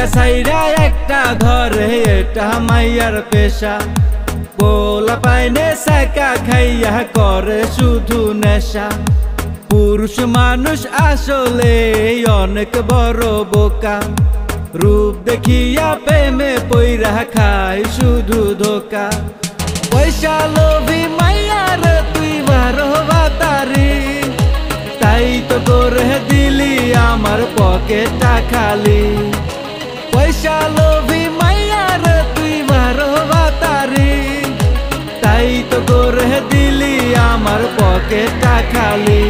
একটা সাইরা একটা ঘরে এটা মাইয়ার পেশা পোলা পাইনে সাকা খাইয়া করে শুধু নেশা পুরুষ মানুষ আসলে অনেক বড় বোকা রূপ দেখিয়া প্রেমে পইরা খায় শুধু ধোকা পয়সা লোভী মাইয়ার তুই বারোবা তারি তাই তো করে দিলি আমার পকেটটা খালি পয়সা লোভী মাইয়ার তুই বারোবা তারি তাই তো করে দিলি আমার পকেটটা খালি।